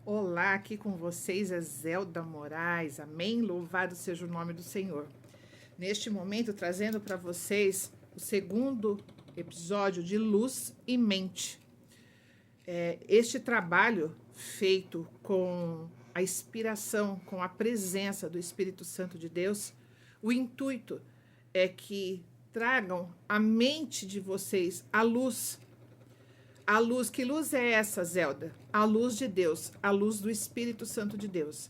Olá, aqui com vocês é Zelda Moraes, amém? Louvado seja o nome do Senhor. Neste momento, trazendo para vocês o segundo episódio de Luz e Mente. Este trabalho feito com a inspiração, com a presença do Espírito Santo de Deus, o intuito é que tragam à mente de vocês a luz. A luz, que luz é essa, Zelda? A luz de Deus, a luz do Espírito Santo de Deus.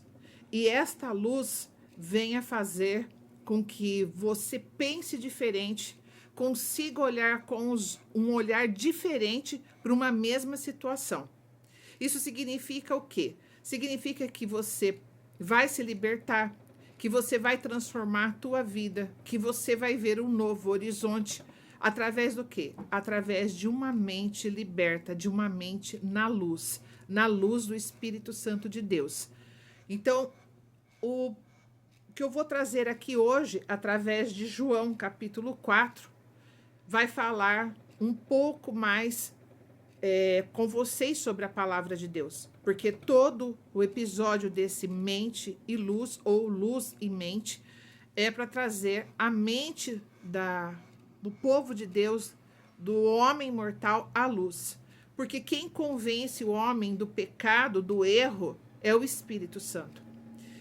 E esta luz venha fazer com que você pense diferente, consiga olhar com um olhar diferente para uma mesma situação. Isso significa o quê? Significa que você vai se libertar, que você vai transformar a tua vida, que você vai ver um novo horizonte. Através do quê? Através de uma mente liberta, de uma mente na luz do Espírito Santo de Deus. Então, o que eu vou trazer aqui hoje, através de João, capítulo 4, vai falar um pouco mais com vocês sobre a palavra de Deus. Porque todo o episódio desse Mente e Luz, ou Luz e Mente, é para trazer a mente do povo de Deus, do homem mortal, à luz. Porque quem convence o homem do pecado, do erro, é o Espírito Santo.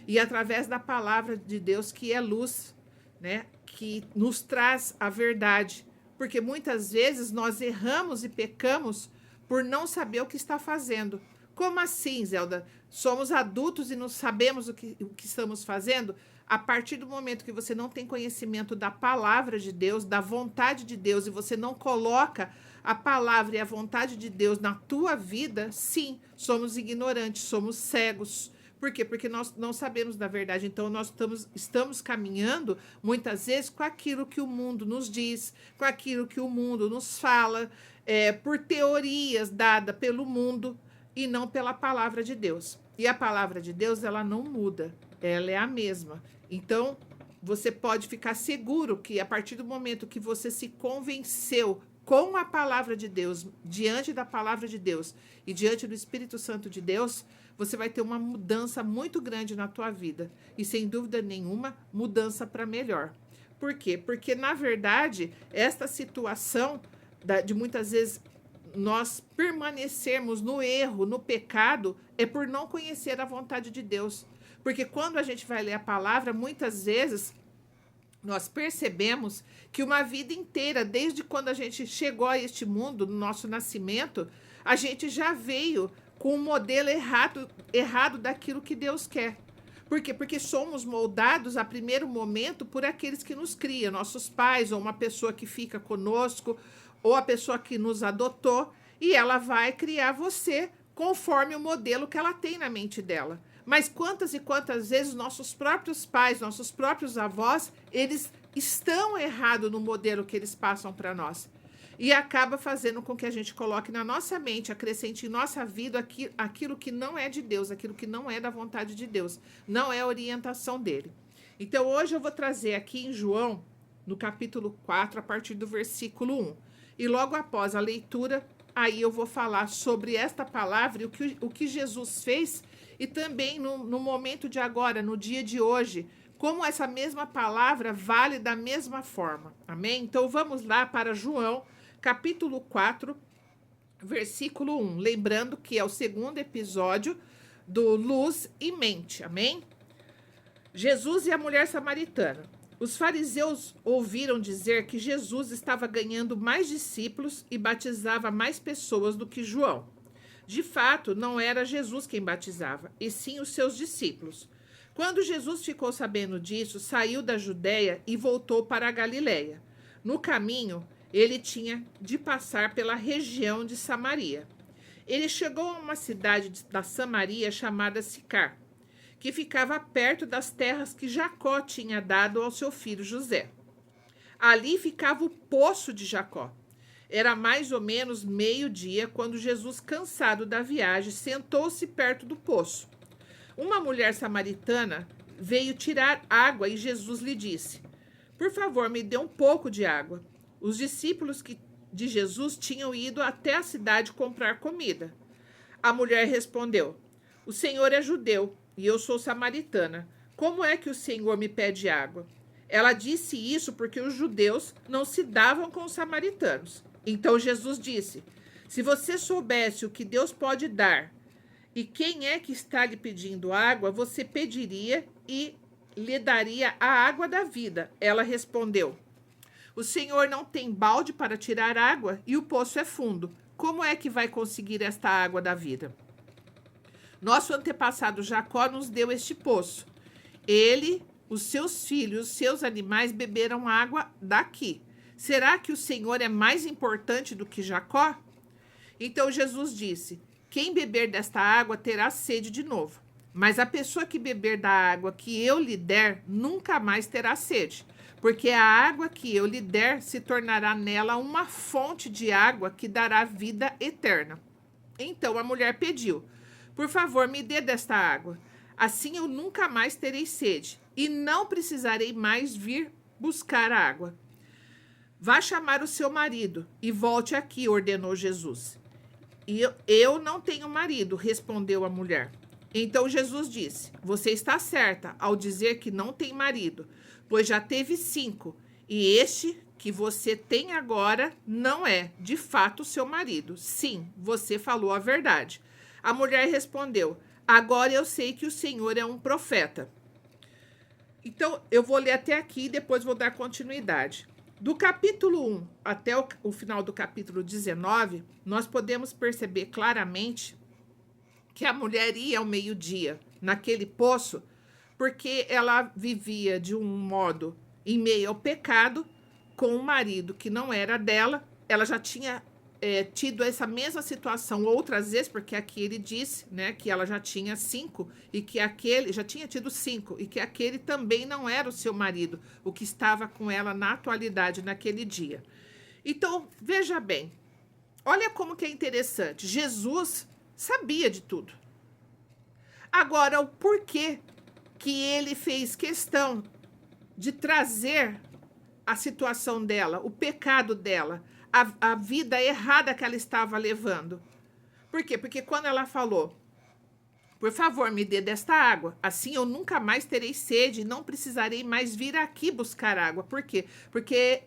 E através da palavra de Deus, que é luz, né, que nos traz a verdade. Porque muitas vezes nós erramos e pecamos por não saber o que está fazendo. Como assim, Zelda? Somos adultos e não sabemos o que estamos fazendo? A partir do momento que você não tem conhecimento da palavra de Deus, da vontade de Deus, e você não coloca a palavra e a vontade de Deus na tua vida, sim, somos ignorantes, somos cegos. Por quê? Porque nós não sabemos da verdade. Então, nós estamos caminhando, muitas vezes, com aquilo que o mundo nos diz, com aquilo que o mundo nos fala, por teorias dadas pelo mundo e não pela palavra de Deus. E a palavra de Deus, ela não muda, ela é a mesma. Então, você pode ficar seguro que a partir do momento que você se convenceu com a palavra de Deus, diante da palavra de Deus e diante do Espírito Santo de Deus, você vai ter uma mudança muito grande na tua vida. E sem dúvida nenhuma, mudança para melhor. Por quê? Porque, na verdade, esta situação de muitas vezes nós permanecermos no erro, no pecado, é por não conhecer a vontade de Deus. Porque quando a gente vai ler a palavra, muitas vezes nós percebemos que uma vida inteira, desde quando a gente chegou a este mundo, no nosso nascimento, a gente já veio com um modelo errado daquilo que Deus quer. Por quê? Porque somos moldados a primeiro momento por aqueles que nos criam, nossos pais, ou uma pessoa que fica conosco, ou a pessoa que nos adotou, e ela vai criar você conforme o modelo que ela tem na mente dela. Mas quantas e quantas vezes nossos próprios pais, nossos próprios avós, eles estão errados no modelo que eles passam para nós. E acaba fazendo com que a gente coloque na nossa mente, acrescente em nossa vida aquilo que não é de Deus, aquilo que não é da vontade de Deus, não é a orientação dele. Então hoje eu vou trazer aqui em João, no capítulo 4, a partir do versículo 1. E logo após a leitura, aí eu vou falar sobre esta palavra e o que Jesus fez, e também no momento de agora, no dia de hoje, como essa mesma palavra vale da mesma forma. Amém? Então vamos lá para João, capítulo 4, versículo 1. Lembrando que é o segundo episódio do Luz e Mente. Amém? Jesus e a mulher samaritana. Os fariseus ouviram dizer que Jesus estava ganhando mais discípulos e batizava mais pessoas do que João. De fato, não era Jesus quem batizava, e sim os seus discípulos. Quando Jesus ficou sabendo disso, saiu da Judéia e voltou para a Galiléia. No caminho, ele tinha de passar pela região de Samaria. Ele chegou a uma cidade da Samaria chamada Sicar, que ficava perto das terras que Jacó tinha dado ao seu filho José. Ali ficava o poço de Jacó. Era mais ou menos meio-dia quando Jesus, cansado da viagem, sentou-se perto do poço. Uma mulher samaritana veio tirar água e Jesus lhe disse: "Por favor, me dê um pouco de água." Os discípulos de Jesus tinham ido até a cidade comprar comida. A mulher respondeu: O Senhor é judeu e eu sou samaritana. Como é que o Senhor me pede água? Ela disse isso porque os judeus não se davam com os samaritanos. Então Jesus disse: se você soubesse o que Deus pode dar e quem é que está lhe pedindo água, você pediria e lhe daria a água da vida. Ela respondeu: o Senhor não tem balde para tirar água e o poço é fundo. Como é que vai conseguir esta água da vida? Nosso antepassado Jacó nos deu este poço. Ele, os seus filhos, os seus animais beberam água daqui. Será que o Senhor é mais importante do que Jacó? Então Jesus disse: quem beber desta água terá sede de novo. Mas a pessoa que beber da água que eu lhe der nunca mais terá sede, porque a água que eu lhe der se tornará nela uma fonte de água que dará vida eterna. Então a mulher pediu: por favor, me dê desta água. Assim eu nunca mais terei sede e não precisarei mais vir buscar água. Vá chamar o seu marido e volte aqui, ordenou Jesus. Eu não tenho marido, respondeu a mulher. Então Jesus disse: você está certa ao dizer que não tem marido, pois já teve 5, e este que você tem agora não é, de fato, seu marido. Sim, você falou a verdade. A mulher respondeu: agora eu sei que o Senhor é um profeta. Então, eu vou ler até aqui e depois vou dar continuidade. Do capítulo 1 até o final do capítulo 19, nós podemos perceber claramente que a mulher ia ao meio-dia naquele poço porque ela vivia de um modo em meio ao pecado com um marido que não era dela. Ela já tinha tido essa mesma situação outras vezes, porque aqui ele disse, né, que ela já tinha 5 e que aquele já tinha tido 5 e que aquele também não era o seu marido, o que estava com ela na atualidade naquele dia. Então, veja bem, olha como que é interessante. Jesus sabia de tudo. Agora, o porquê que ele fez questão de trazer a situação dela, o pecado dela, a vida errada que ela estava levando. Por quê? Porque quando ela falou: por favor, me dê desta água, assim eu nunca mais terei sede e não precisarei mais vir aqui buscar água. Por quê? Porque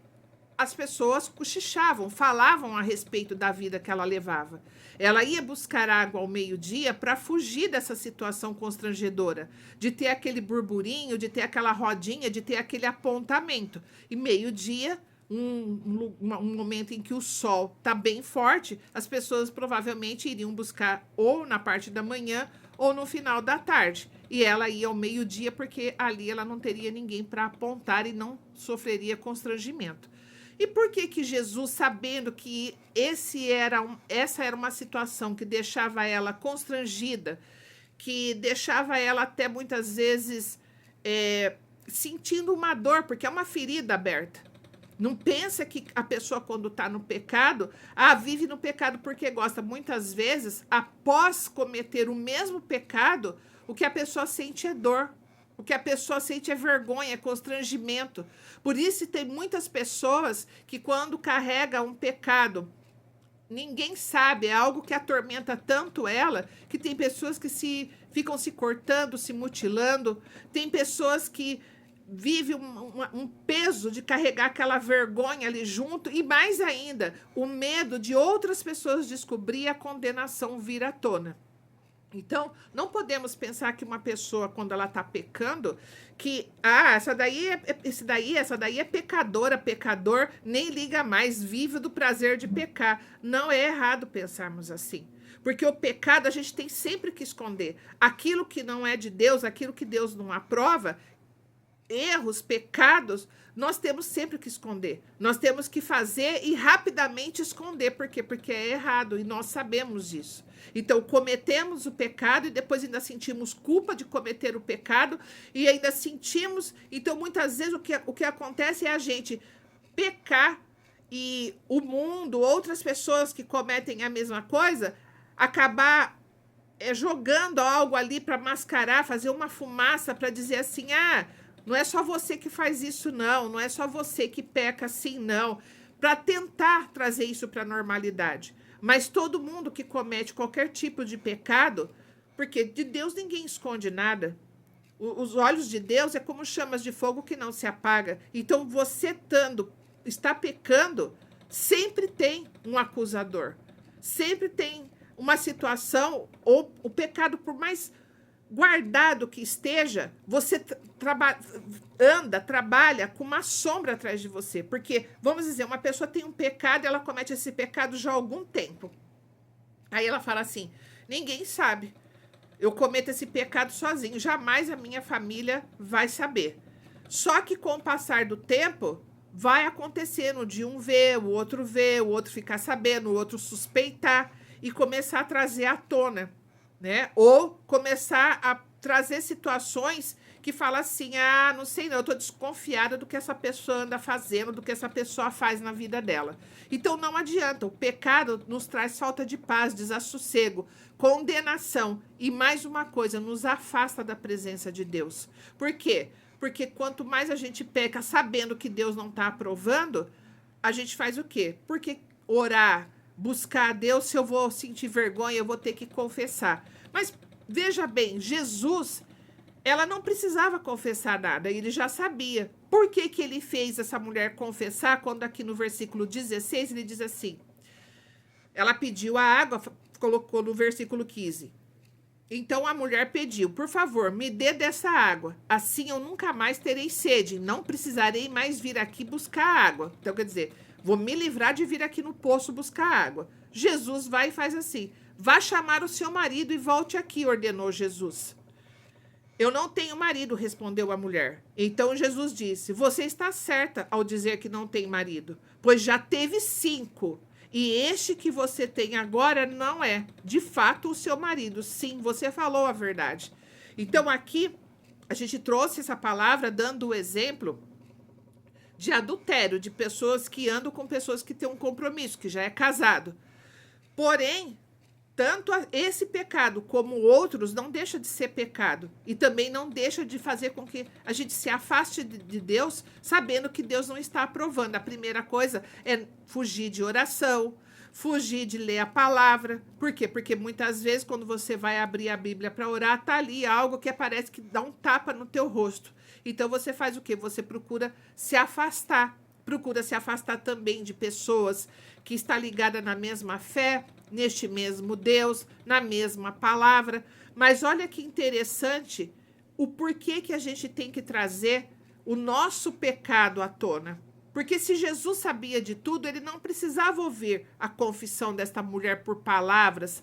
as pessoas cochichavam, falavam a respeito da vida que ela levava. Ela ia buscar água ao meio-dia para fugir dessa situação constrangedora, de ter aquele burburinho, de ter aquela rodinha, de ter aquele apontamento. E meio-dia, um momento em que o sol está bem forte, as pessoas provavelmente iriam buscar ou na parte da manhã ou no final da tarde. E ela ia ao meio-dia porque ali ela não teria ninguém para apontar e não sofreria constrangimento. E por que que Jesus, sabendo que essa era uma situação que deixava ela constrangida, que deixava ela até muitas vezes sentindo uma dor, porque é uma ferida aberta. Não pensa que a pessoa, quando está no pecado, vive no pecado porque gosta. Muitas vezes, após cometer o mesmo pecado, o que a pessoa sente é dor. O que a pessoa sente é vergonha, é constrangimento. Por isso tem muitas pessoas que quando carregam um pecado, ninguém sabe, é algo que atormenta tanto ela, que tem pessoas que ficam se cortando, se mutilando, tem pessoas que vivem um peso de carregar aquela vergonha ali junto, e mais ainda, o medo de outras pessoas descobrir a condenação vir à tona. Então, não podemos pensar que uma pessoa, quando ela está pecando, que essa daí é pecadora, pecador, nem liga mais, vive do prazer de pecar. Não é errado pensarmos assim. Porque o pecado a gente tem sempre que esconder. Aquilo que não é de Deus, aquilo que Deus não aprova, erros, pecados, nós temos sempre que esconder. Nós temos que fazer e rapidamente esconder. Por quê? Porque é errado e nós sabemos disso. Então, cometemos o pecado e depois ainda sentimos culpa de cometer o pecado e ainda sentimos... Então, muitas vezes, o que acontece é a gente pecar e o mundo, outras pessoas que cometem a mesma coisa, acabar jogando algo ali para mascarar, fazer uma fumaça para dizer assim, não é só você que faz isso, não é só você que peca assim, não, para tentar trazer isso para a normalidade. Mas todo mundo que comete qualquer tipo de pecado, Porque de Deus ninguém esconde nada. Os olhos de Deus é como chamas de fogo que não se apaga. Então, você está pecando, sempre tem um acusador. Sempre tem uma situação, ou o pecado, por mais guardado que esteja, você trabalha com uma sombra atrás de você. Porque, vamos dizer, uma pessoa tem um pecado, ela comete esse pecado já há algum tempo. Aí ela fala assim, ninguém sabe. Eu cometo esse pecado sozinho, jamais a minha família vai saber. Só que com o passar do tempo, vai acontecendo de um ver, o outro ficar sabendo, o outro suspeitar e começar a trazer à tona, né? Ou começar a trazer situações que fala assim, não sei não, eu tô desconfiada do que essa pessoa anda fazendo, do que essa pessoa faz na vida dela. Então não adianta, o pecado nos traz falta de paz, desassossego, condenação e mais uma coisa, nos afasta da presença de Deus. Por quê? Porque quanto mais a gente peca sabendo que Deus não está aprovando, a gente faz o quê? Porque orar, buscar a Deus, se eu vou sentir vergonha, eu vou ter que confessar. Mas veja bem, Jesus, ela não precisava confessar nada, ele já sabia. Por que que ele fez essa mulher confessar, quando aqui no versículo 16 ele diz assim, ela pediu a água, colocou no versículo 15. Então a mulher pediu, por favor, me dê dessa água, assim eu nunca mais terei sede, não precisarei mais vir aqui buscar água. Então quer dizer, vou me livrar de vir aqui no poço buscar água. Jesus vai e faz assim, vá chamar o seu marido e volte aqui, ordenou Jesus. Eu não tenho marido, respondeu a mulher. Então Jesus disse, você está certa ao dizer que não tem marido, pois já teve 5. E este que você tem agora não é, de fato, o seu marido. Sim, você falou a verdade. Então aqui a gente trouxe essa palavra dando o exemplo de adultério, de pessoas que andam com pessoas que têm um compromisso, que já é casado. Porém, tanto esse pecado como outros não deixa de ser pecado. E também não deixa de fazer com que a gente se afaste de Deus, sabendo que Deus não está aprovando. A primeira coisa é fugir de oração, fugir de ler a palavra. Por quê? Porque muitas vezes quando você vai abrir a Bíblia para orar, está ali algo que parece que dá um tapa no teu rosto. Então você faz o quê? Você procura se afastar. Procura se afastar também de pessoas que estão ligadas na mesma fé, neste mesmo Deus, na mesma palavra. Mas olha que interessante o porquê que a gente tem que trazer o nosso pecado à tona. Porque se Jesus sabia de tudo, ele não precisava ouvir a confissão desta mulher por palavras,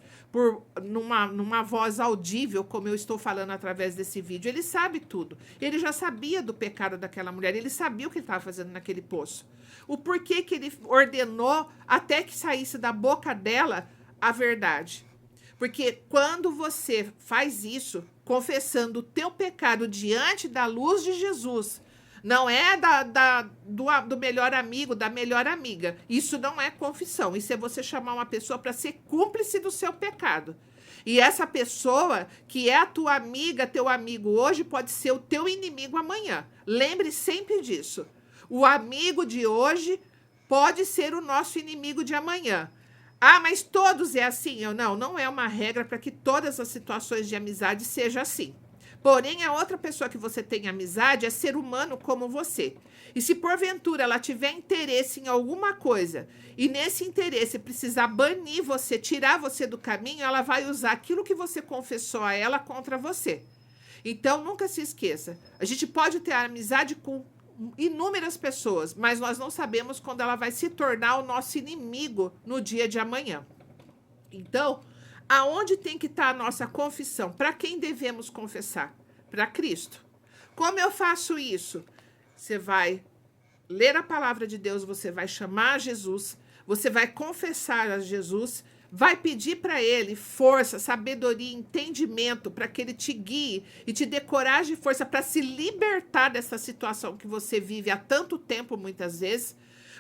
numa voz audível, como eu estou falando através desse vídeo. Ele sabe tudo. Ele já sabia do pecado daquela mulher, ele sabia o que ele estava fazendo naquele poço. O porquê que ele ordenou até que saísse da boca dela a verdade. Porque quando você faz isso, confessando o teu pecado diante da luz de Jesus, não é do melhor amigo, da melhor amiga. Isso não é confissão. Isso é você chamar uma pessoa para ser cúmplice do seu pecado. E essa pessoa que é a tua amiga, teu amigo hoje, pode ser o teu inimigo amanhã. Lembre sempre disso. O amigo de hoje pode ser o nosso inimigo de amanhã. Mas todos é assim? Não é uma regra para que todas as situações de amizade sejam assim. Porém, a outra pessoa que você tem amizade é ser humano como você. E se porventura ela tiver interesse em alguma coisa e nesse interesse precisar banir você, tirar você do caminho, ela vai usar aquilo que você confessou a ela contra você. Então, nunca se esqueça. A gente pode ter amizade com inúmeras pessoas, mas nós não sabemos quando ela vai se tornar o nosso inimigo no dia de amanhã. Então, aonde tem que estar a nossa confissão? Para quem devemos confessar? Para Cristo. Como eu faço isso? Você vai ler a palavra de Deus, você vai chamar Jesus, você vai confessar a Jesus, vai pedir para ele força, sabedoria, entendimento, para que ele te guie e te dê coragem e força para se libertar dessa situação que você vive há tanto tempo, muitas vezes.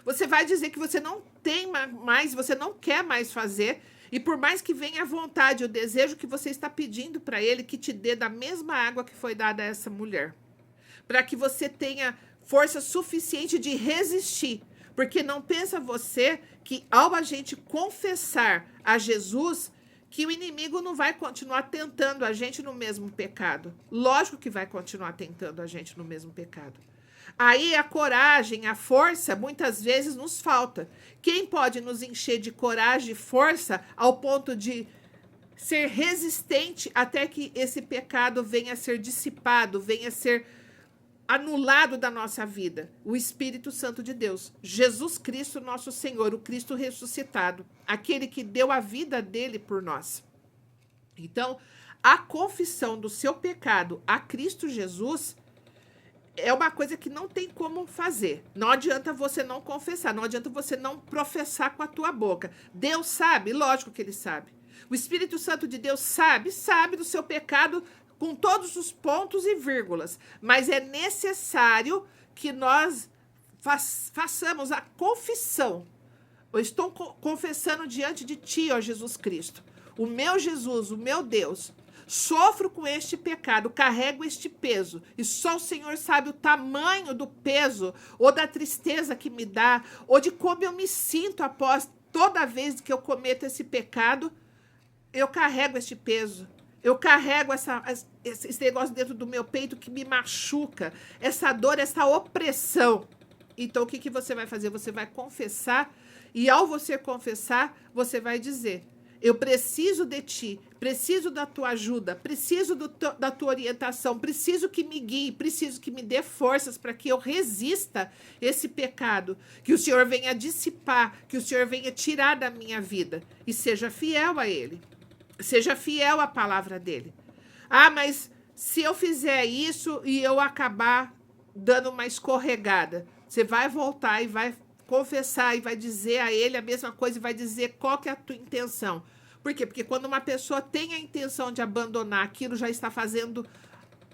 Você vai dizer que você não tem mais, você não quer mais fazer. E por mais que venha a vontade, o desejo que você está pedindo para ele, que te dê da mesma água que foi dada a essa mulher. Para que você tenha força suficiente de resistir. Porque não pensa você que ao a gente confessar a Jesus, que o inimigo não vai continuar tentando a gente no mesmo pecado. Lógico que vai continuar tentando a gente no mesmo pecado. Aí a coragem, a força, muitas vezes nos falta. Quem pode nos encher de coragem e força ao ponto de ser resistente até que esse pecado venha a ser dissipado, venha a ser anulado da nossa vida? O Espírito Santo de Deus, Jesus Cristo, nosso Senhor, o Cristo ressuscitado, aquele que deu a vida dele por nós. Então, a confissão do seu pecado a Cristo Jesus é uma coisa que não tem como fazer. Não adianta você não confessar, não adianta você não professar com a tua boca. Deus sabe, lógico que ele sabe. O Espírito Santo de Deus sabe do seu pecado com todos os pontos e vírgulas, mas é necessário que nós façamos a confissão. Eu estou confessando diante de ti, ó Jesus Cristo, o meu Jesus, o meu Deus, sofro com este pecado, carrego este peso, e só o Senhor sabe o tamanho do peso, ou da tristeza que me dá, ou de como eu me sinto após toda vez que eu cometo esse pecado. Eu carrego este peso, eu carrego esse negócio dentro do meu peito que me machuca, essa dor, essa opressão. Então, o que você vai fazer? Você vai confessar, e ao você confessar, você vai dizer: eu preciso de ti, preciso da tua ajuda, preciso da tua orientação, preciso que me guie, preciso que me dê forças para que eu resista esse pecado, que o Senhor venha dissipar, que o Senhor venha tirar da minha vida, e seja fiel a Ele. Seja fiel à palavra dele. Ah, mas se eu fizer isso e eu acabar dando uma escorregada, você vai voltar e vai confessar e vai dizer a ele a mesma coisa e vai dizer qual que é a tua intenção. Por quê? Porque quando uma pessoa tem a intenção de abandonar aquilo, já está fazendo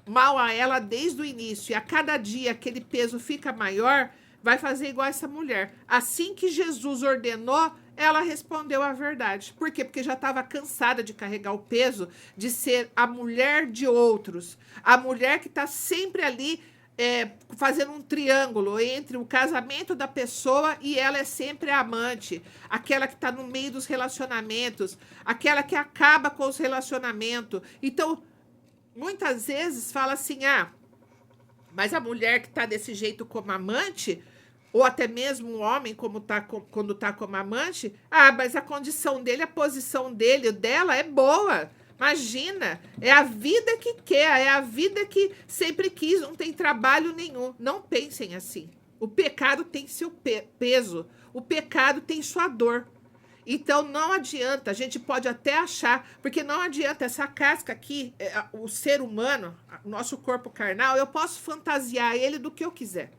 mal a ela desde o início, e a cada dia aquele peso fica maior, vai fazer igual essa mulher. Assim que Jesus ordenou, ela respondeu a verdade. Por quê? Porque já estava cansada de carregar o peso de ser a mulher de outros. A mulher que está sempre ali fazendo um triângulo entre o casamento da pessoa e ela é sempre a amante. Aquela que está no meio dos relacionamentos. Aquela que acaba com os relacionamentos. Então, muitas vezes fala assim, mas a mulher que está desse jeito como amante, ou até mesmo um homem quando está como amante, mas a condição dele, a posição dela é boa. Imagina, é a vida que quer, é a vida que sempre quis, não tem trabalho nenhum. Não pensem assim. O pecado tem seu peso, o pecado tem sua dor. Então não adianta, a gente pode até achar, porque não adianta essa casca aqui, o ser humano, o nosso corpo carnal, eu posso fantasiar ele do que eu quiser.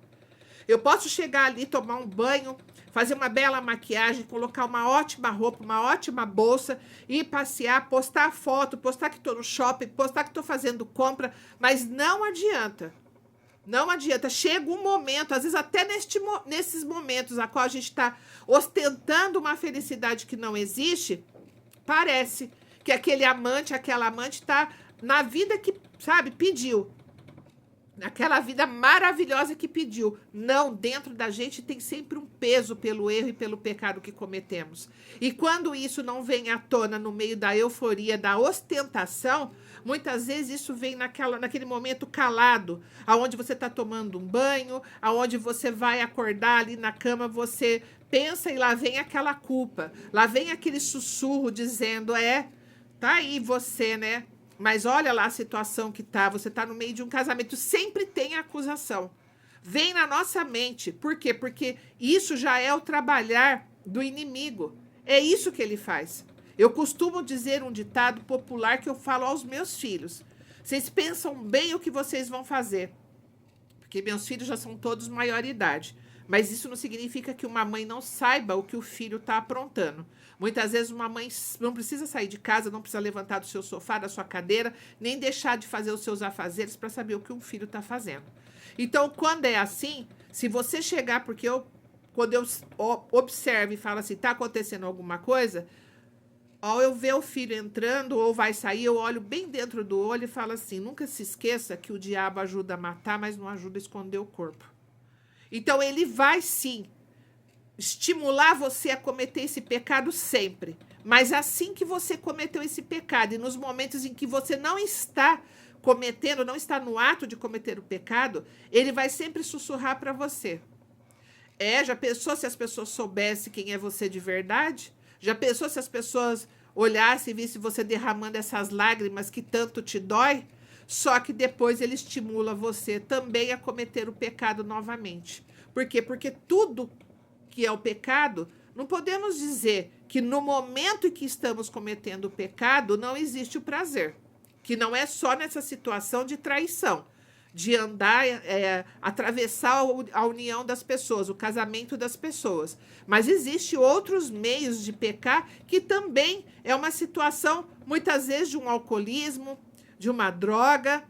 Eu posso chegar ali, tomar um banho, fazer uma bela maquiagem, colocar uma ótima roupa, uma ótima bolsa, ir passear, postar foto, postar que estou no shopping, postar que estou fazendo compra, mas não adianta. Não adianta. Chega um momento, às vezes até nesses momentos a qual a gente está ostentando uma felicidade que não existe, parece que aquele amante, aquela amante está na vida que, sabe, pediu. Naquela vida maravilhosa que pediu. Não, dentro da gente tem sempre um peso pelo erro e pelo pecado que cometemos. E quando isso não vem à tona no meio da euforia, da ostentação, muitas vezes isso vem naquele momento calado, aonde você está tomando um banho, aonde você vai acordar ali na cama, você pensa e lá vem aquela culpa, lá vem aquele sussurro dizendo, tá aí você, né? Mas olha lá a situação que tá, você tá no meio de um casamento, sempre tem acusação. Vem na nossa mente. Por quê? Porque isso já é o trabalhar do inimigo. É isso que ele faz. Eu costumo dizer um ditado popular que eu falo aos meus filhos. Vocês pensam bem o que vocês vão fazer. Porque meus filhos já são todos maioridade. Mas isso não significa que uma mãe não saiba o que o filho está aprontando. Muitas vezes uma mãe não precisa sair de casa, não precisa levantar do seu sofá, da sua cadeira, nem deixar de fazer os seus afazeres para saber o que um filho está fazendo. Então, quando é assim, se você chegar, quando eu observo e falo assim, está acontecendo alguma coisa, ao eu ver o filho entrando ou vai sair, eu olho bem dentro do olho e falo assim, nunca se esqueça que o diabo ajuda a matar, mas não ajuda a esconder o corpo. Então, ele vai sim estimular você a cometer esse pecado sempre. Mas assim que você cometeu esse pecado e nos momentos em que você não está cometendo, não está no ato de cometer o pecado, ele vai sempre sussurrar para você. Já pensou se as pessoas soubessem quem é você de verdade? Já pensou se as pessoas olhassem e vissem você derramando essas lágrimas que tanto te dói? Só que depois ele estimula você também a cometer o pecado novamente. Por quê? Porque tudo que é o pecado, não podemos dizer que no momento em que estamos cometendo o pecado não existe o prazer. Que não é só nessa situação de traição, de andar, atravessar a união das pessoas, o casamento das pessoas. Mas existe outros meios de pecar que também é uma situação, muitas vezes, de um alcoolismo, de uma droga,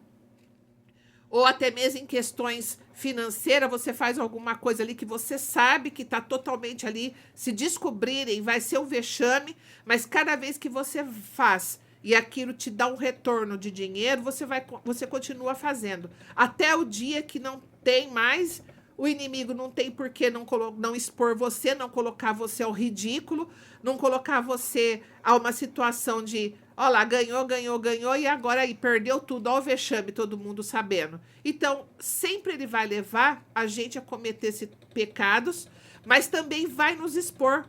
ou até mesmo em questões financeiras, você faz alguma coisa ali que você sabe que está totalmente ali, se descobrirem, vai ser um vexame, mas cada vez que você faz e aquilo te dá um retorno de dinheiro, você continua fazendo. Até o dia que não tem mais, o inimigo não tem por que não expor você, não colocar você ao ridículo, não colocar você a uma situação de, ó lá, ganhou, e agora aí perdeu tudo, ó o vexame, todo mundo sabendo. Então, sempre ele vai levar a gente a cometer esses pecados, mas também vai nos expor.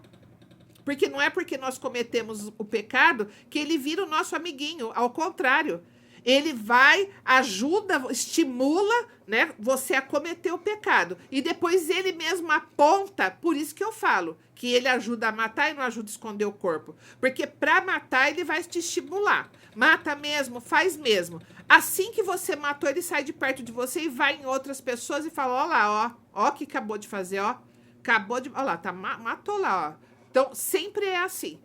Porque não é porque nós cometemos o pecado que ele vira o nosso amiguinho. Ao contrário, ele vai, ajuda, estimula, né, você a cometer o pecado. E depois ele mesmo aponta, por isso que eu falo, que ele ajuda a matar e não ajuda a esconder o corpo. Porque para matar ele vai te estimular. Mata mesmo, faz mesmo. Assim que você matou, ele sai de perto de você e vai em outras pessoas e fala, ó lá, ó o que acabou de fazer, ó. Acabou de, ó lá, matou lá, ó. Então, sempre é assim.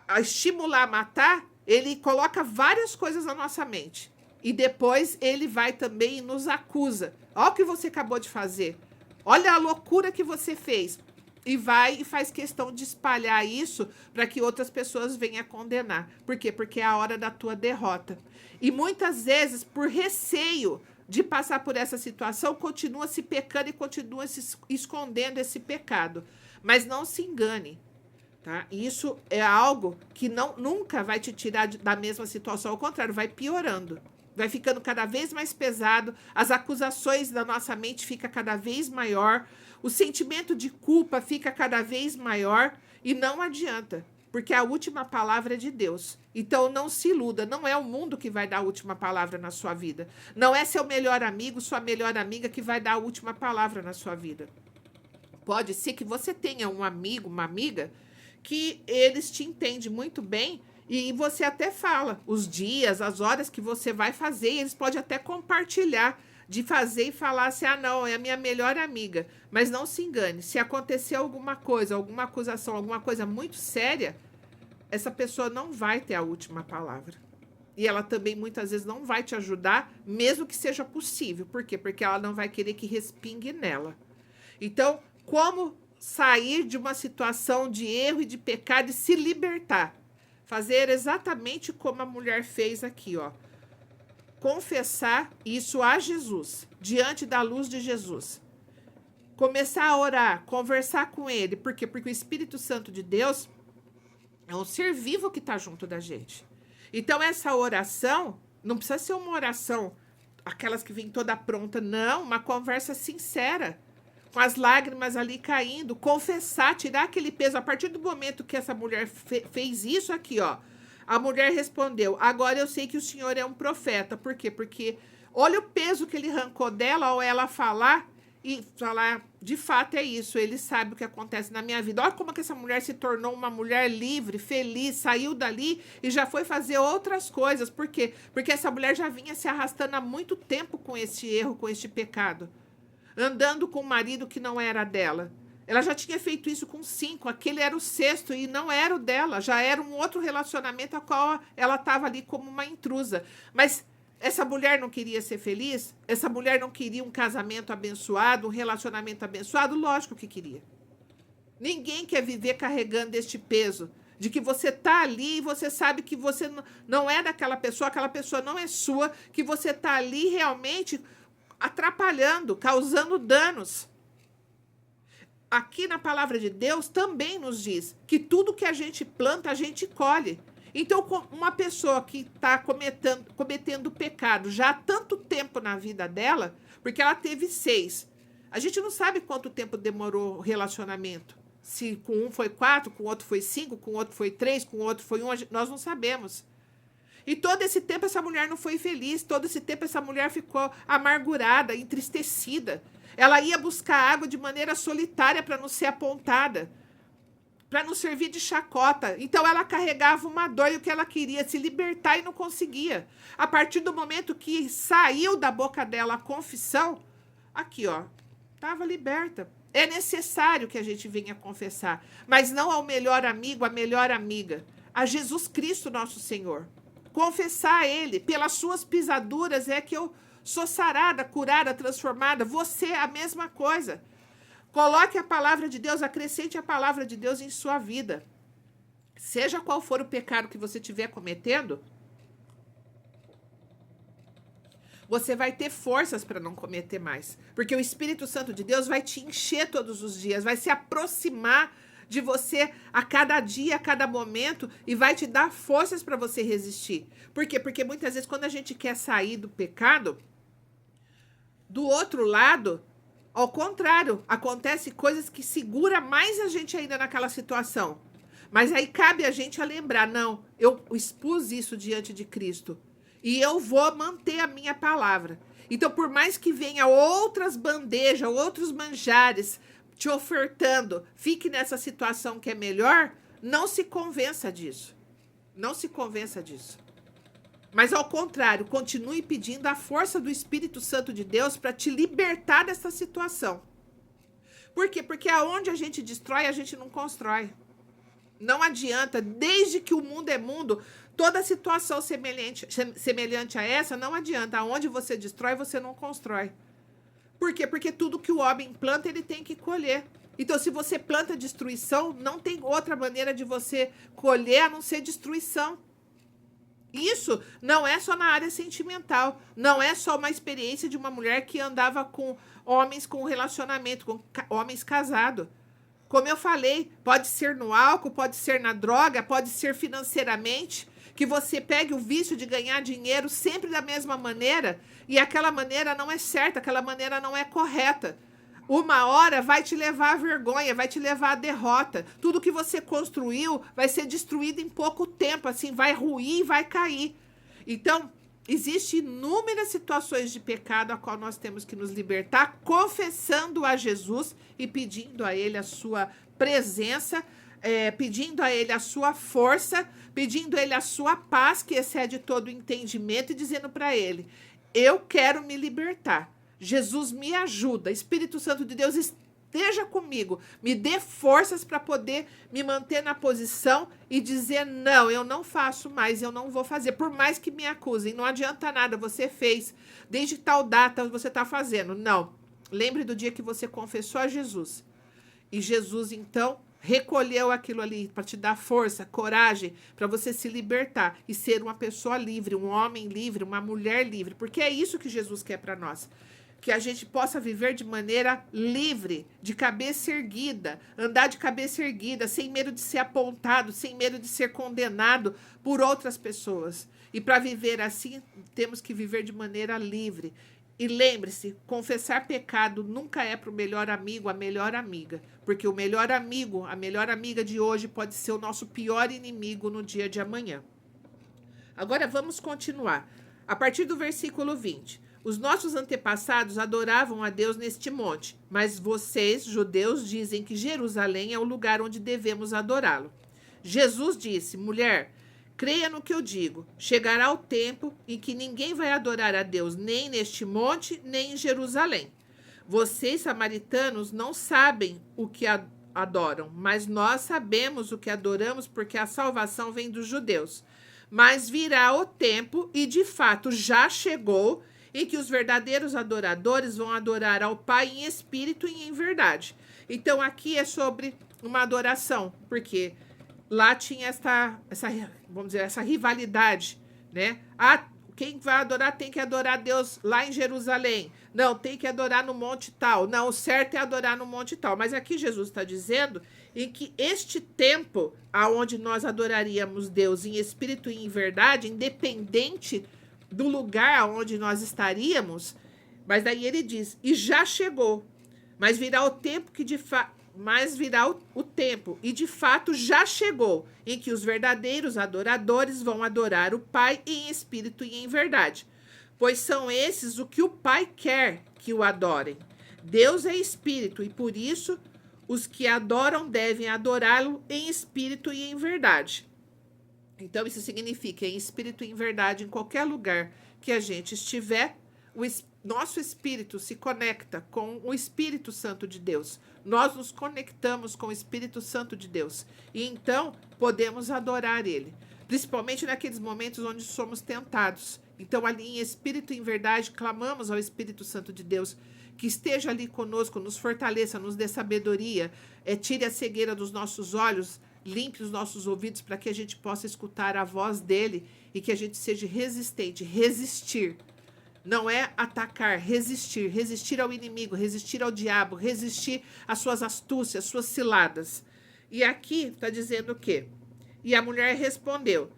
A estimular a matar, ele coloca várias coisas na nossa mente. E depois ele vai também e nos acusa. Olha o que você acabou de fazer. Olha a loucura que você fez. E vai e faz questão de espalhar isso para que outras pessoas venham a condenar. Por quê? Porque é a hora da tua derrota. E muitas vezes, por receio de passar por essa situação, continua se pecando e continua se escondendo esse pecado. Mas não se engane, tá? Isso é algo que nunca vai te tirar da mesma situação. Ao contrário, vai piorando. Vai ficando cada vez mais pesado. As acusações da nossa mente ficam cada vez maior. O sentimento de culpa fica cada vez maior. E não adianta, porque a última palavra é de Deus. Então não se iluda. Não é o mundo que vai dar a última palavra na sua vida. Não é seu melhor amigo, sua melhor amiga que vai dar a última palavra na sua vida. Pode ser que você tenha um amigo, uma amiga, que eles te entendem muito bem e você até fala os dias, as horas que você vai fazer, e eles podem até compartilhar de fazer e falar assim, ah, não, é a minha melhor amiga. Mas não se engane, se acontecer alguma coisa, alguma acusação, alguma coisa muito séria, essa pessoa não vai ter a última palavra. E ela também muitas vezes não vai te ajudar, mesmo que seja possível. Por quê? Porque ela não vai querer que respingue nela. Então, como sair de uma situação de erro e de pecado e se libertar? Fazer exatamente como a mulher fez aqui, ó. Confessar isso a Jesus, diante da luz de Jesus. Começar a orar, conversar com ele. Por quê? Porque o Espírito Santo de Deus é um ser vivo que está junto da gente. Então, essa oração não precisa ser uma oração, aquelas que vêm toda pronta, não, uma conversa sincera. Com as lágrimas ali caindo, confessar, tirar aquele peso. A partir do momento que essa mulher fez isso aqui, ó, a mulher respondeu, agora eu sei que o Senhor é um profeta. Por quê? Porque olha o peso que ele arrancou dela ao ela falar, e falar, de fato é isso, ele sabe o que acontece na minha vida. Olha como que essa mulher se tornou uma mulher livre, feliz, saiu dali e já foi fazer outras coisas. Por quê? Porque essa mulher já vinha se arrastando há muito tempo com este erro, com este pecado. Andando com um marido que não era dela. Ela já tinha feito isso com 5, aquele era o 6º e não era o dela, já era um outro relacionamento a qual ela estava ali como uma intrusa. Mas essa mulher não queria ser feliz? Essa mulher não queria um casamento abençoado, um relacionamento abençoado? Lógico que queria. Ninguém quer viver carregando este peso de que você está ali e você sabe que você não é daquela pessoa, aquela pessoa não é sua, que você está ali realmente atrapalhando, causando danos. aqui na palavra de Deus também nos diz que tudo que a gente planta, a gente colhe. Então, uma pessoa que está cometendo pecado já há tanto tempo na vida dela, porque ela teve 6. A gente não sabe quanto tempo demorou o relacionamento. Se com um foi 4, com o outro foi 5, com o outro foi 3, com o outro foi 1, nós não sabemos. E todo esse tempo essa mulher não foi feliz, todo esse tempo essa mulher ficou amargurada, entristecida. Ela ia buscar água de maneira solitária para não ser apontada, para não servir de chacota. Então ela carregava uma dor e o que ela queria se libertar e não conseguia. A partir do momento que saiu da boca dela a confissão, aqui ó, estava liberta. É necessário que a gente venha confessar, mas não ao melhor amigo, à melhor amiga, a Jesus Cristo nosso Senhor. Confessar a Ele, pelas suas pisaduras é que eu sou sarada, curada, transformada. Você a mesma coisa. Coloque a palavra de Deus, acrescente a palavra de Deus em sua vida. Seja qual for o pecado que você estiver cometendo, você vai ter forças para não cometer mais. Porque o Espírito Santo de Deus vai te encher todos os dias, vai se aproximar de você a cada dia, a cada momento, e vai te dar forças para você resistir. Por quê? Porque muitas vezes quando a gente quer sair do pecado, do outro lado, ao contrário, acontece coisas que segura mais a gente ainda naquela situação. Mas aí cabe a gente a lembrar, não, eu expus isso diante de Cristo e eu vou manter a minha palavra. Então, por mais que venha outras bandejas, outros manjares te ofertando, fique nessa situação que é melhor, não se convença disso. Não se convença disso. Mas, ao contrário, continue pedindo a força do Espírito Santo de Deus para te libertar dessa situação. Por quê? Porque aonde a gente destrói, a gente não constrói. Não adianta, desde que o mundo é mundo, toda situação semelhante a essa, não adianta. Aonde você destrói, você não constrói. Por quê? Porque tudo que o homem planta, ele tem que colher. Então, se você planta destruição, não tem outra maneira de você colher a não ser destruição. Isso não é só na área sentimental, não é só uma experiência de uma mulher que andava com homens com relacionamento, com homens casados. Como eu falei, pode ser no álcool, pode ser na droga, pode ser financeiramente, que você pegue o vício de ganhar dinheiro sempre da mesma maneira, e aquela maneira não é certa, aquela maneira não é correta. Uma hora vai te levar à vergonha, vai te levar à derrota. Tudo que você construiu vai ser destruído em pouco tempo, assim, vai ruir e vai cair. Então, existem inúmeras situações de pecado a qual nós temos que nos libertar, confessando a Jesus e pedindo a Ele a sua presença, pedindo a Ele a sua força, pedindo a Ele a sua paz, que excede todo o entendimento, e dizendo para Ele, eu quero me libertar. Jesus, me ajuda. Espírito Santo de Deus, esteja comigo. Me dê forças para poder me manter na posição e dizer, não, eu não faço mais, eu não vou fazer. Por mais que me acusem, não adianta nada, você fez. Desde tal data você está fazendo. Não. Lembre do dia que você confessou a Jesus. E Jesus, então, recolheu aquilo ali para te dar força, coragem, para você se libertar e ser uma pessoa livre, um homem livre, uma mulher livre. Porque é isso que Jesus quer para nós. Que a gente possa viver de maneira livre, de cabeça erguida, andar de cabeça erguida, sem medo de ser apontado, sem medo de ser condenado por outras pessoas. E para viver assim, temos que viver de maneira livre. E lembre-se, confessar pecado nunca é para o melhor amigo, a melhor amiga. Porque o melhor amigo, a melhor amiga de hoje pode ser o nosso pior inimigo no dia de amanhã. Agora vamos continuar. A partir do versículo 20. Os nossos antepassados adoravam a Deus neste monte, mas vocês, judeus, dizem que Jerusalém é o lugar onde devemos adorá-lo. Jesus disse, mulher, creia no que eu digo. Chegará o tempo em que ninguém vai adorar a Deus nem neste monte, nem em Jerusalém. Vocês, samaritanos, não sabem o que adoram, mas nós sabemos o que adoramos porque a salvação vem dos judeus. Mas virá o tempo, e de fato já chegou, em que os verdadeiros adoradores vão adorar ao Pai em espírito e em verdade. Então, aqui é sobre uma adoração, porque lá tinha vamos dizer, essa rivalidade, né? quem vai adorar tem que adorar Deus lá em Jerusalém. Não, tem que adorar no monte tal. Não, o certo é adorar no monte tal. Mas aqui Jesus está dizendo em que este tempo, aonde nós adoraríamos Deus em espírito e em verdade, independente do lugar onde nós estaríamos, mas daí ele diz, e já chegou, mas virá o tempo que o tempo, e de fato já chegou, em que os verdadeiros adoradores vão adorar o Pai em espírito e em verdade, pois são esses o que o Pai quer que o adorem. Deus é espírito, e por isso os que adoram devem adorá-lo em espírito e em verdade. Então, isso significa em espírito e em verdade, em qualquer lugar que a gente estiver, nosso espírito se conecta com o Espírito Santo de Deus. Nós nos conectamos com o Espírito Santo de Deus. E então, podemos adorar Ele. Principalmente naqueles momentos onde somos tentados. Então, ali em espírito e em verdade, clamamos ao Espírito Santo de Deus que esteja ali conosco, nos fortaleça, nos dê sabedoria, tire a cegueira dos nossos olhos, limpe os nossos ouvidos para que a gente possa escutar a voz dele e que a gente seja resistente. Resistir não é atacar, resistir. Resistir ao inimigo, resistir ao diabo, resistir às suas astúcias, às suas ciladas. E aqui está dizendo o quê? E a mulher respondeu,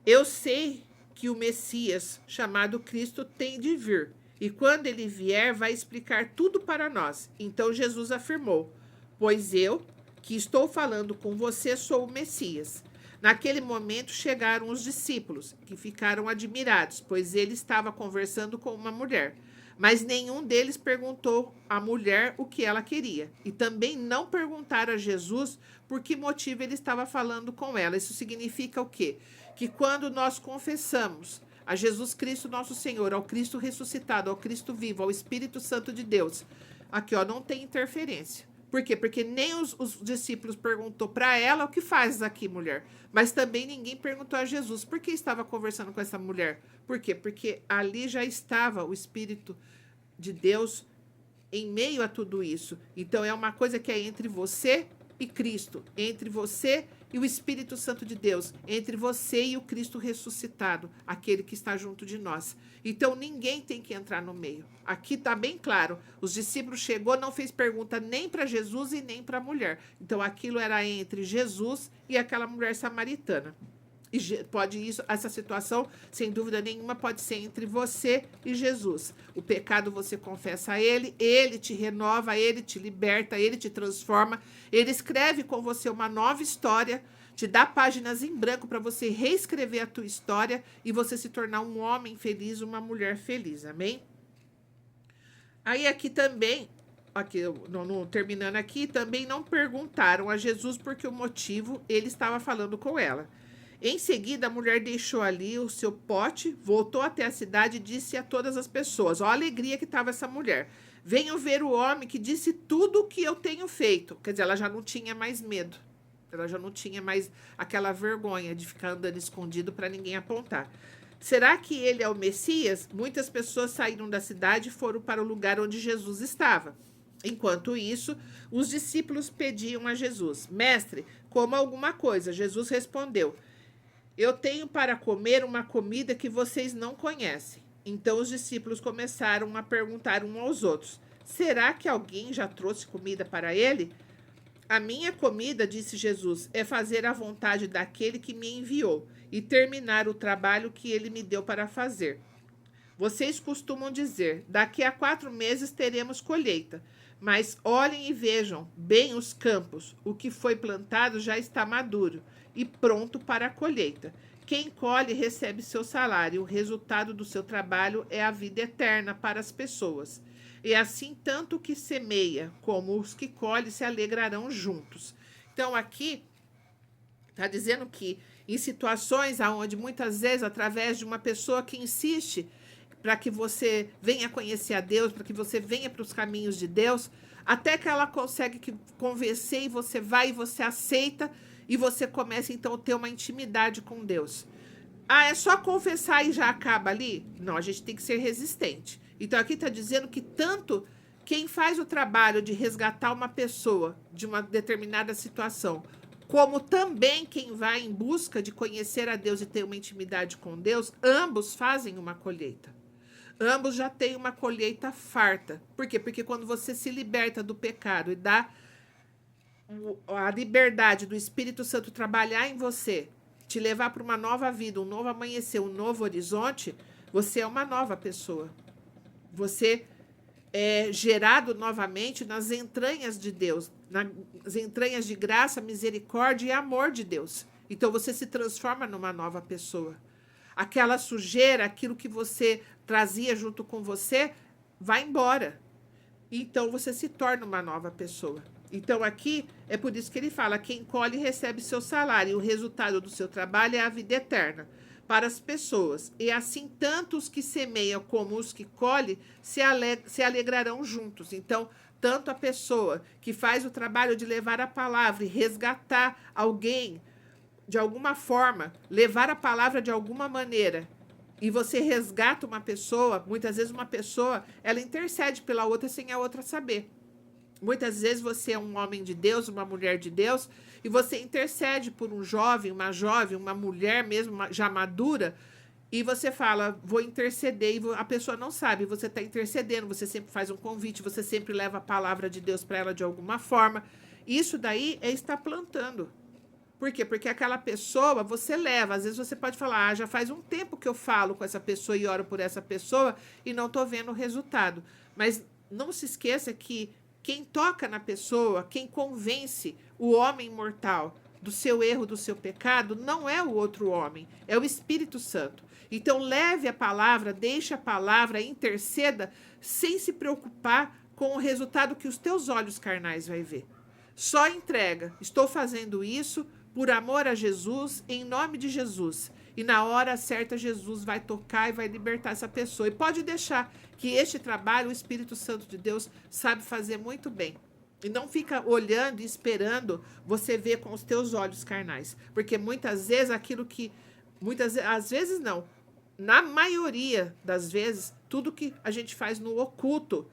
eu sei que o Messias, chamado Cristo, tem de vir. E quando ele vier, vai explicar tudo para nós. Então Jesus afirmou, pois eu, que estou falando com você, sou o Messias. Naquele momento chegaram os discípulos, que ficaram admirados, pois ele estava conversando com uma mulher. Mas nenhum deles perguntou à mulher o que ela queria. E também não perguntaram a Jesus por que motivo ele estava falando com ela. Isso significa o quê? Que quando nós confessamos a Jesus Cristo, nosso Senhor, ao Cristo ressuscitado, ao Cristo vivo, ao Espírito Santo de Deus, aqui não tem interferência. Por quê? Porque nem os discípulos perguntou para ela o que fazes aqui, mulher. Mas também ninguém perguntou a Jesus por que estava conversando com essa mulher. Por quê? Porque ali já estava o Espírito de Deus em meio a tudo isso. Então é uma coisa que é entre você e Cristo, entre você e o Espírito Santo de Deus, entre você e o Cristo ressuscitado, aquele que está junto de nós. Então ninguém tem que entrar no meio. Aqui está bem claro, os discípulos chegou, não fez pergunta nem para Jesus e nem para a mulher. Então aquilo era entre Jesus e aquela mulher samaritana. E essa situação, sem dúvida nenhuma, pode ser entre você e Jesus. O pecado você confessa a ele te renova, ele te liberta, ele te transforma, ele escreve com você uma nova história, te dá páginas em branco para você reescrever a tua história e você se tornar um homem feliz, uma mulher feliz, Aí aqui também, terminando aqui, também não perguntaram a Jesus por que o motivo ele estava falando com ela. Em seguida, a mulher deixou ali o seu pote, voltou até a cidade e disse a todas as pessoas, ó a alegria que estava essa mulher, venham ver o homem que disse tudo o que eu tenho feito. Quer dizer, ela já não tinha mais medo, ela já não tinha mais aquela vergonha de ficar andando escondido para ninguém apontar. Será que ele é o Messias? Muitas pessoas saíram da cidade e foram para o lugar onde Jesus estava. Enquanto isso, os discípulos pediam a Jesus, mestre, coma alguma coisa. Jesus respondeu, eu tenho para comer uma comida que vocês não conhecem. Então os discípulos começaram a perguntar uns aos outros, será que alguém já trouxe comida para ele? A minha comida, disse Jesus, é fazer a vontade daquele que me enviou e terminar o trabalho que ele me deu para fazer. Vocês costumam dizer, daqui a 4 meses teremos colheita, mas olhem e vejam bem os campos, o que foi plantado já está maduro e pronto para a colheita. Quem colhe recebe seu salário, o resultado do seu trabalho é a vida eterna para as pessoas. E assim, tanto o que semeia como os que colhem se alegrarão juntos. Então, aqui está dizendo que em situações onde muitas vezes, através de uma pessoa que insiste para que você venha conhecer a Deus, para que você venha para os caminhos de Deus, até que ela consegue convencer e você vai e você aceita, e você começa, então, a ter uma intimidade com Deus. É só confessar e já acaba ali? Não, a gente tem que ser resistente. Então, aqui está dizendo que tanto quem faz o trabalho de resgatar uma pessoa de uma determinada situação, como também quem vai em busca de conhecer a Deus e ter uma intimidade com Deus, ambos fazem uma colheita. Ambos já têm uma colheita farta. Por quê? Porque quando você se liberta do pecado e dá a liberdade do Espírito Santo trabalhar em você, te levar para uma nova vida, um novo amanhecer, um novo horizonte, você é uma nova pessoa. Você é gerado novamente nas entranhas de Deus, nas entranhas de graça, misericórdia e amor de Deus. Então você se transforma numa nova pessoa. Aquela sujeira, aquilo que você trazia junto com você, vai embora. Então você se torna uma nova pessoa. Então aqui é por isso que ele fala: quem colhe recebe seu salário, e o resultado do seu trabalho é a vida eterna para as pessoas. E assim tanto os que semeiam como os que colhem se alegrarão juntos. Então, tanto a pessoa que faz o trabalho de levar a palavra e resgatar alguém de alguma forma, levar a palavra de alguma maneira, e você resgata uma pessoa, muitas vezes uma pessoa, ela intercede pela outra sem a outra saber. Muitas vezes você é um homem de Deus, uma mulher de Deus, e você intercede por um jovem, uma mulher mesmo já madura, e você fala, vou interceder, e a pessoa não sabe, você está intercedendo, você sempre faz um convite, você sempre leva a palavra de Deus para ela de alguma forma. Isso daí é estar plantando. Por quê? Porque aquela pessoa você leva. Às vezes você pode falar, já faz um tempo que eu falo com essa pessoa e oro por essa pessoa e não estou vendo o resultado. Mas não se esqueça que quem toca na pessoa, quem convence o homem mortal do seu erro, do seu pecado, não é o outro homem, é o Espírito Santo. Então leve a palavra, deixe a palavra, interceda, sem se preocupar com o resultado que os teus olhos carnais vai ver. Só entrega. Estou fazendo isso por amor a Jesus, em nome de Jesus. E na hora certa, Jesus vai tocar e vai libertar essa pessoa. E pode deixar que este trabalho, o Espírito Santo de Deus, sabe fazer muito bem. E não fica olhando e esperando você ver com os teus olhos carnais. Porque muitas vezes às vezes não, na maioria das vezes, tudo que a gente faz no oculto,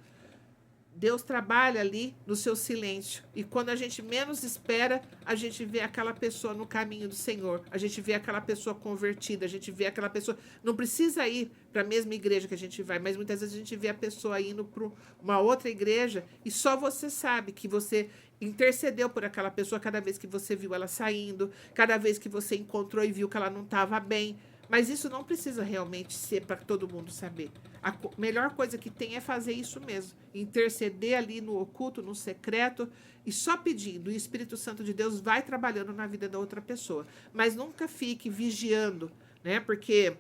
Deus trabalha ali no seu silêncio. E quando a gente menos espera, a gente vê aquela pessoa no caminho do Senhor. A gente vê aquela pessoa convertida. A gente vê aquela pessoa... Não precisa ir para a mesma igreja que a gente vai, mas muitas vezes a gente vê a pessoa indo para uma outra igreja e só você sabe que você intercedeu por aquela pessoa cada vez que você viu ela saindo, cada vez que você encontrou e viu que ela não estava bem. Mas isso não precisa realmente ser para todo mundo saber. A melhor coisa que tem é fazer isso mesmo. Interceder ali no oculto, no secreto, e só pedindo. O Espírito Santo de Deus vai trabalhando na vida da outra pessoa. Mas nunca fique vigiando, né? Porque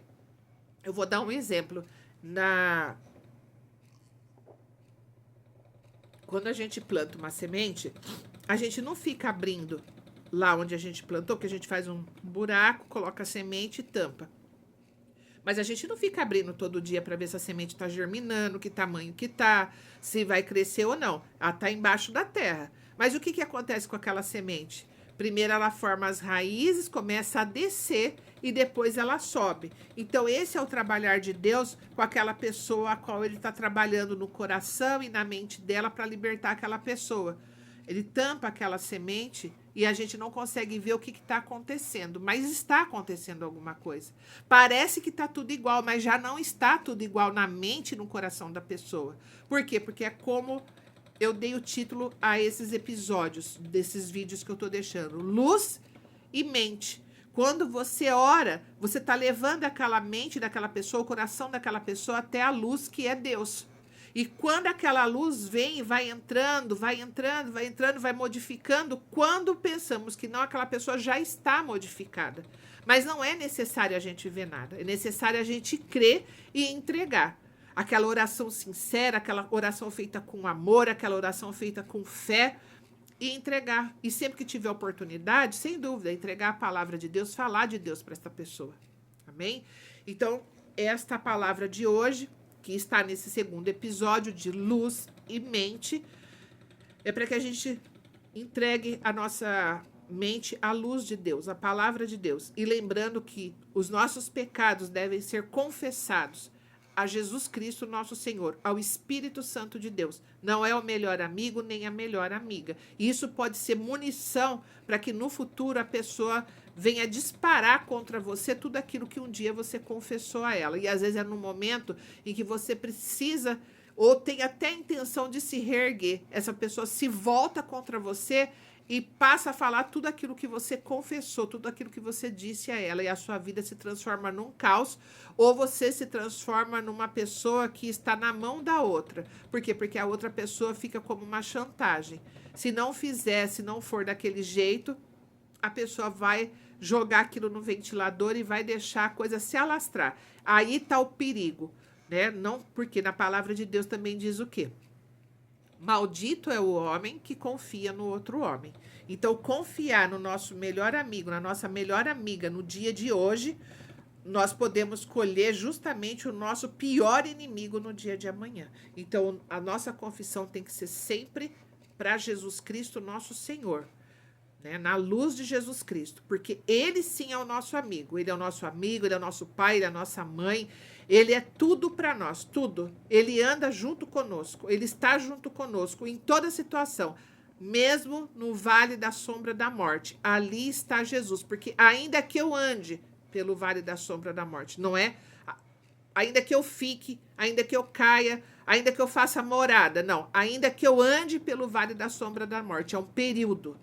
eu vou dar um exemplo. Quando a gente planta uma semente, a gente não fica abrindo lá onde a gente plantou, que a gente faz um buraco, coloca a semente e tampa. Mas a gente não fica abrindo todo dia para ver se a semente está germinando, que tamanho que está, se vai crescer ou não. Ela está embaixo da terra. Mas o que acontece com aquela semente? Primeiro ela forma as raízes, começa a descer e depois ela sobe. Então esse é o trabalhar de Deus com aquela pessoa a qual ele está trabalhando no coração e na mente dela para libertar aquela pessoa. Ele tampa aquela semente e a gente não consegue ver o que está acontecendo, mas está acontecendo alguma coisa. Parece que está tudo igual, mas já não está tudo igual na mente e no coração da pessoa. Por quê? Porque é como eu dei o título a esses episódios, desses vídeos que eu estou deixando. Luz e mente. Quando você ora, você está levando aquela mente daquela pessoa, o coração daquela pessoa até a luz que é Deus. E quando aquela luz vem, vai entrando, vai modificando, quando pensamos que não, aquela pessoa já está modificada. Mas não é necessário a gente ver nada, é necessário a gente crer e entregar. Aquela oração sincera, aquela oração feita com amor, aquela oração feita com fé, e entregar. E sempre que tiver oportunidade, sem dúvida, entregar a palavra de Deus, falar de Deus para esta pessoa. Amém? Então, esta palavra de hoje, que está nesse segundo episódio de Luz e Mente, é para que a gente entregue a nossa mente à luz de Deus, à palavra de Deus. E lembrando que os nossos pecados devem ser confessados a Jesus Cristo, nosso Senhor, ao Espírito Santo de Deus. Não é o melhor amigo nem a melhor amiga. Isso pode ser munição para que no futuro a pessoa venha disparar contra você tudo aquilo que um dia você confessou a ela. E às vezes é no momento em que você precisa ou tem até a intenção de se reerguer. Essa pessoa se volta contra você e passa a falar tudo aquilo que você confessou, tudo aquilo que você disse a ela, e a sua vida se transforma num caos, ou você se transforma numa pessoa que está na mão da outra. Por quê? Porque a outra pessoa fica como uma chantagem. Se não fizer, se não for daquele jeito, a pessoa vai jogar aquilo no ventilador e vai deixar a coisa se alastrar. Aí está o perigo, né? Não, porque na palavra de Deus também diz o quê? Maldito é o homem que confia no outro homem. Então, confiar no nosso melhor amigo, na nossa melhor amiga no dia de hoje, nós podemos colher justamente o nosso pior inimigo no dia de amanhã. Então, a nossa confissão tem que ser sempre para Jesus Cristo, nosso Senhor, né? Na luz de Jesus Cristo, porque ele sim é o nosso amigo. Ele é o nosso amigo, ele é o nosso pai, ele é a nossa mãe. Ele é tudo para nós, tudo. Ele anda junto conosco, ele está junto conosco em toda situação, mesmo no vale da sombra da morte. Ali está Jesus, porque ainda que eu ande pelo vale da sombra da morte, não é? Ainda que eu fique, ainda que eu caia, ainda que eu faça morada, não. Ainda que eu ande pelo vale da sombra da morte, é um período.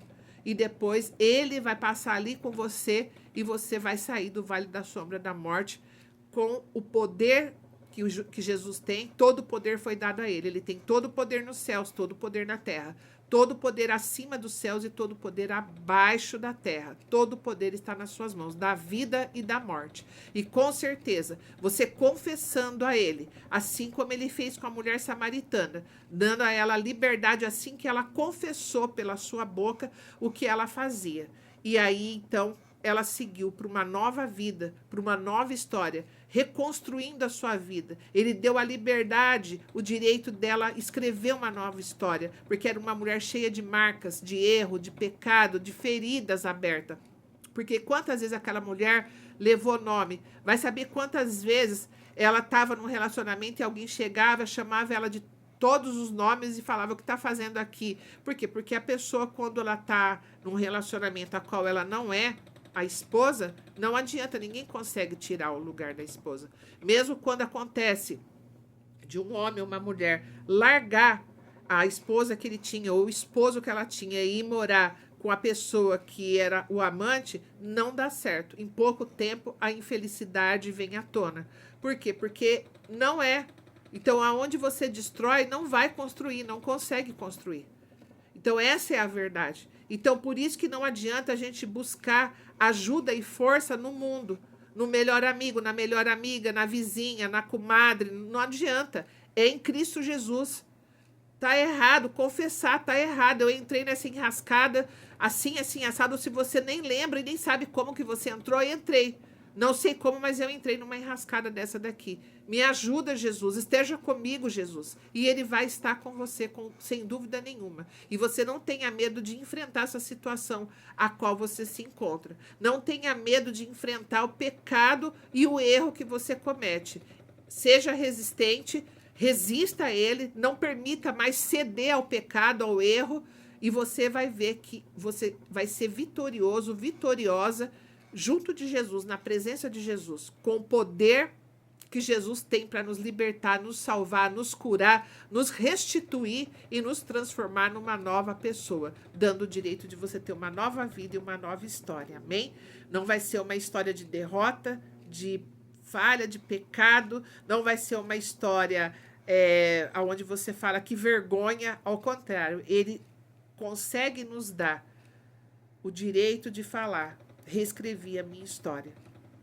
E depois ele vai passar ali com você e você vai sair do vale da sombra da morte com o poder que Jesus tem. Todo o poder foi dado a ele. Ele tem todo o poder nos céus, todo o poder na terra, todo o poder acima dos céus e todo o poder abaixo da terra. Todo o poder está nas suas mãos, da vida e da morte. E com certeza, você confessando a ele, assim como ele fez com a mulher samaritana, dando a ela liberdade assim que ela confessou pela sua boca o que ela fazia. E aí, então, ela seguiu para uma nova vida, para uma nova história, reconstruindo a sua vida. Ele deu a liberdade, o direito dela escrever uma nova história, porque era uma mulher cheia de marcas, de erro, de pecado, de feridas abertas. Porque quantas vezes aquela mulher levou nome? Vai saber quantas vezes ela estava num relacionamento e alguém chegava, chamava ela de todos os nomes e falava o que está fazendo aqui. Por quê? Porque a pessoa, quando ela está num relacionamento a qual ela não é a esposa, não adianta, ninguém consegue tirar o lugar da esposa. Mesmo quando acontece de um homem ou uma mulher largar a esposa que ele tinha ou o esposo que ela tinha e ir morar com a pessoa que era o amante, não dá certo. Em pouco tempo, a infelicidade vem à tona. Por quê? Porque não é. Então, aonde você destrói, não vai construir, não consegue construir. Então, essa é a verdade. Então, por isso que não adianta a gente buscar ajuda e força no mundo, no melhor amigo, na melhor amiga, na vizinha, na comadre, não adianta. É em Cristo Jesus. Tá errado, confessar, tá errado. Eu entrei nessa enrascada, assim, assim, assado. Se você nem lembra e nem sabe como que você entrou, eu entrei. Não sei como, mas eu entrei numa enrascada dessa daqui. Me ajuda, Jesus. Esteja comigo, Jesus. E ele vai estar com você, sem dúvida nenhuma. E você não tenha medo de enfrentar essa situação a qual você se encontra. Não tenha medo de enfrentar o pecado e o erro que você comete. Seja resistente, resista a ele, não permita mais ceder ao pecado, ao erro, e você vai ver que você vai ser vitorioso, vitoriosa, junto de Jesus, na presença de Jesus, com o poder que Jesus tem para nos libertar, nos salvar, nos curar, nos restituir e nos transformar numa nova pessoa, dando o direito de você ter uma nova vida e uma nova história, amém? Não vai ser uma história de derrota, de falha, de pecado, não vai ser uma história onde você fala que vergonha, ao contrário, ele consegue nos dar o direito de falar: reescrevi a minha história,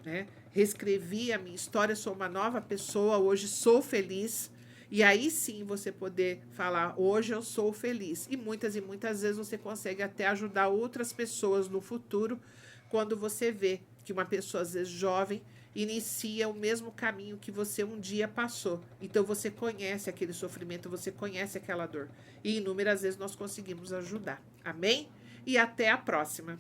né? Reescrevi a minha história, sou uma nova pessoa, hoje sou feliz. E aí sim você poder falar: hoje eu sou feliz. E muitas vezes você consegue até ajudar outras pessoas no futuro, quando você vê que uma pessoa, às vezes jovem, inicia o mesmo caminho que você um dia passou. Então você conhece aquele sofrimento, você conhece aquela dor. E inúmeras vezes nós conseguimos ajudar. Amém? E até a próxima.